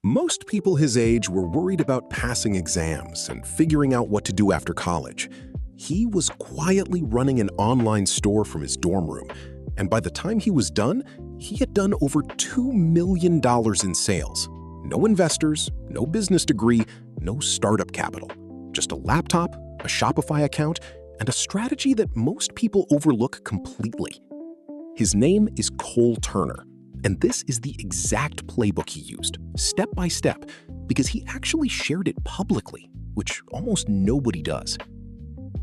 Most people his age were worried about passing exams and figuring out what to do after college. He was quietly running an online store from his dorm room, and by the time he was done, he had done over $2 million in sales. No investors, no business degree, no startup capital. Just a laptop, a Shopify account, and a strategy that most people overlook completely. His name is Cole Turner. And this is the exact playbook he used, step by step, because he actually shared it publicly, which almost nobody does.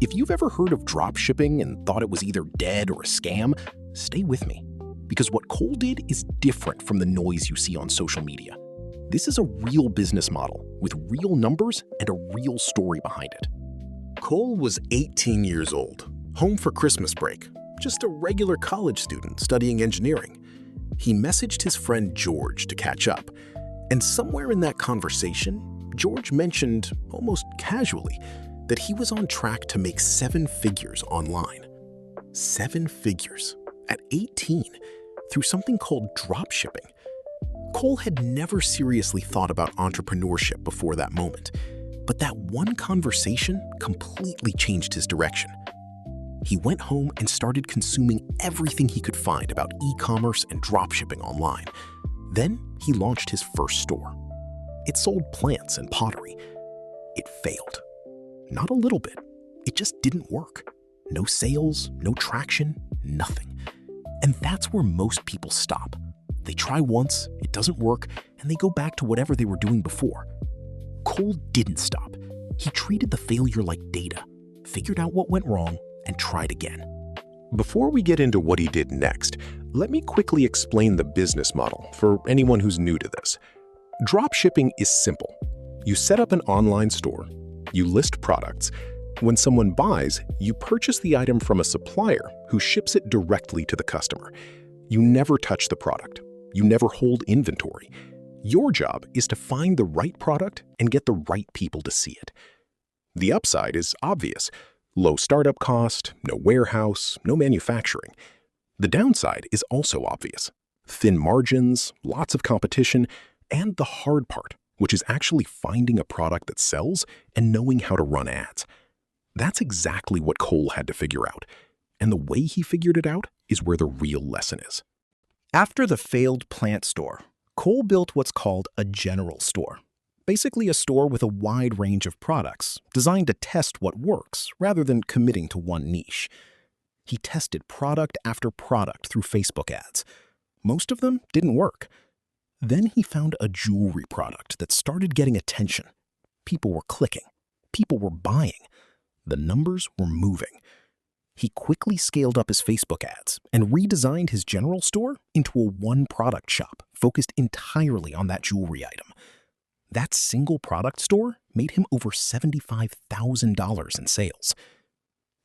If you've ever heard of dropshipping and thought it was either dead or a scam, stay with me, because what Cole did is different from the noise you see on social media. This is a real business model with real numbers and a real story behind it. Cole was 18 years old, home for Christmas break, just a regular college student studying engineering. He messaged his friend George to catch up, and somewhere in that conversation, George mentioned, almost casually, that he was on track to make 7 figures online. 7 figures, at 18, through something called dropshipping. Cole had never seriously thought about entrepreneurship before that moment, but that one conversation completely changed his direction. He went home and started consuming everything he could find about e-commerce and dropshipping online. Then he launched his first store. It sold plants and pottery. It failed. Not a little bit. It just didn't work. No sales, no traction, nothing. And that's where most people stop. They try once, it doesn't work, and they go back to whatever they were doing before. Cole didn't stop. He treated the failure like data, figured out what went wrong, and tried again. Before we get into what he did next, let me quickly explain the business model for anyone who's new to this. Dropshipping is simple. You set up an online store, you list products. When someone buys, you purchase the item from a supplier who ships it directly to the customer. You never touch the product. You never hold inventory. Your job is to find the right product and get the right people to see it. The upside is obvious. Low startup cost, no warehouse, no manufacturing. The downside is also obvious. Thin margins, lots of competition, and the hard part, which is actually finding a product that sells and knowing how to run ads. That's exactly what Cole had to figure out. And the way he figured it out is where the real lesson is. After the failed plant store, Cole built what's called a general store. Basically a store with a wide range of products, designed to test what works rather than committing to one niche. He tested product after product through Facebook ads. Most of them didn't work. Then he found a jewelry product that started getting attention. People were clicking. People were buying. The numbers were moving. He quickly scaled up his Facebook ads and redesigned his general store into a one-product shop focused entirely on that jewelry item. That single product store made him over $75,000 in sales.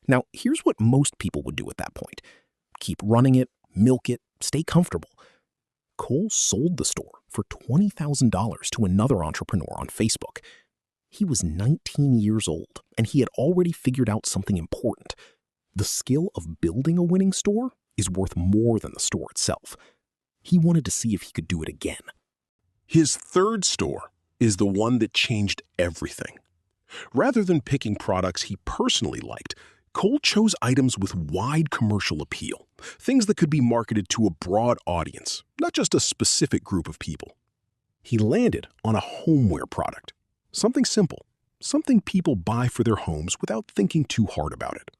Now, here's what most people would do at that point. Keep running it, milk it, stay comfortable. Cole sold the store for $20,000 to another entrepreneur on Facebook. He was 19 years old, and he had already figured out something important. The skill of building a winning store is worth more than the store itself. He wanted to see if he could do it again. His third store is the one that changed everything. Rather than picking products he personally liked, Cole chose items with wide commercial appeal, things that could be marketed to a broad audience, not just a specific group of people. He landed on a homeware product, something simple, something people buy for their homes without thinking too hard about it.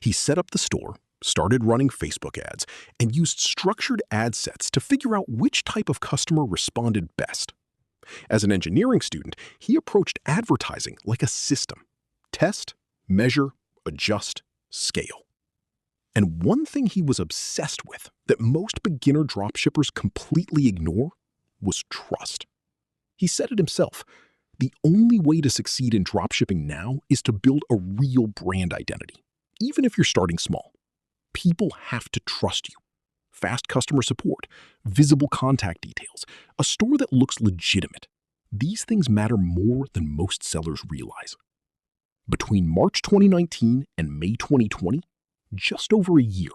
He set up the store, started running Facebook ads, and used structured ad sets to figure out which type of customer responded best. As an engineering student, he approached advertising like a system. Test, measure, adjust, scale. And one thing he was obsessed with that most beginner dropshippers completely ignore was trust. He said it himself, the only way to succeed in dropshipping now is to build a real brand identity, even if you're starting small. People have to trust you. Fast customer support, visible contact details, a store that looks legitimate. These things matter more than most sellers realize. Between March 2019 and May 2020, just over a year,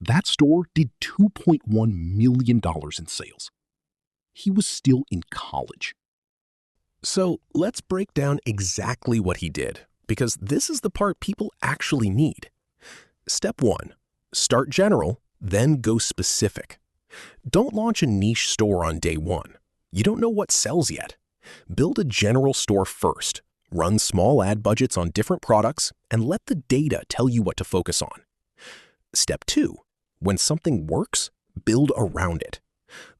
that store did $2.1 million in sales. He was still in college. So let's break down exactly what he did, because this is the part people actually need. Step 1. Start general, then go specific. Don't launch a niche store on day 1. You don't know what sells yet. Build a general store first. Run small ad budgets on different products and let the data tell you what to focus on. Step 2. When something works, build around it.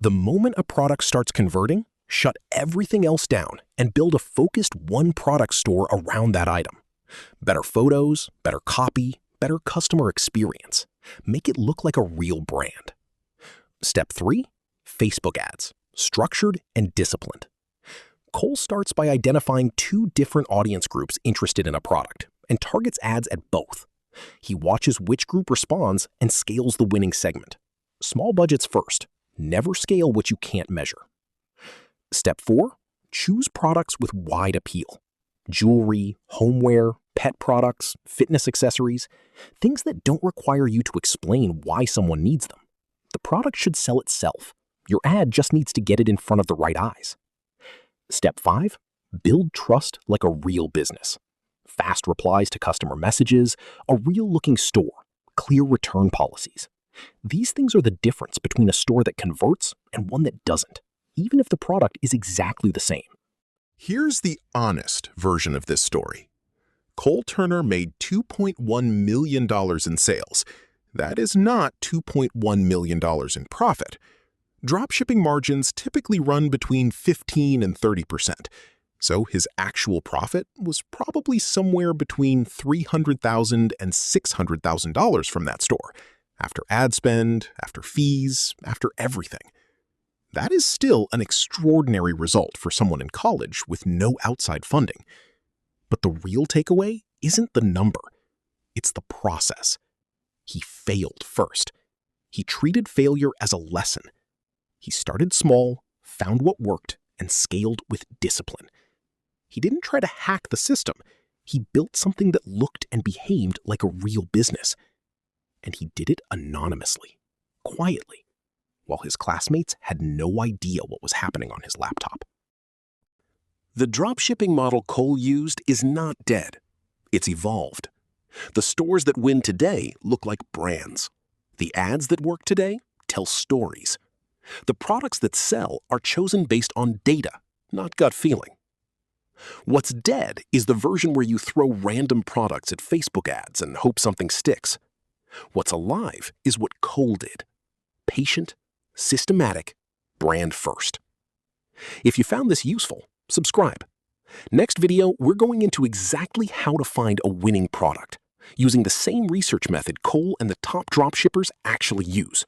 The moment a product starts converting, shut everything else down and build a focused one-product store around that item. Better photos, better copy, better customer experience. Make it look like a real brand. Step 3. Facebook ads, structured and disciplined. Cole starts by identifying 2 different audience groups interested in a product and targets ads at both. He watches which group responds and scales the winning segment. Small budgets first. Never scale what you can't measure. Step 4. Choose products with wide appeal. Jewelry, homeware, pet products, fitness accessories, things that don't require you to explain why someone needs them. The product should sell itself. Your ad just needs to get it in front of the right eyes. Step 5. Build trust like a real business. Fast replies to customer messages, a real-looking store, clear return policies. These things are the difference between a store that converts and one that doesn't, even if the product is exactly the same. Here's the honest version of this story. Cole Turner made $2.1 million in sales. That is not $2.1 million in profit. Dropshipping margins typically run between 15 and 30%, so his actual profit was probably somewhere between $300,000 and $600,000 from that store, after ad spend, after fees, after everything. That is still an extraordinary result for someone in college with no outside funding. But the real takeaway isn't the number, it's the process. He failed first. He treated failure as a lesson. He started small, found what worked, and scaled with discipline. He didn't try to hack the system. He built something that looked and behaved like a real business. And he did it anonymously, quietly, while his classmates had no idea what was happening on his laptop. The dropshipping model Cole used is not dead. It's evolved. The stores that win today look like brands. The ads that work today tell stories. The products that sell are chosen based on data, not gut feeling. What's dead is the version where you throw random products at Facebook ads and hope something sticks. What's alive is what Cole did. Patient, systematic, brand first. If you found this useful, subscribe. Next video, we're going into exactly how to find a winning product, using the same research method Cole and the top dropshippers actually use.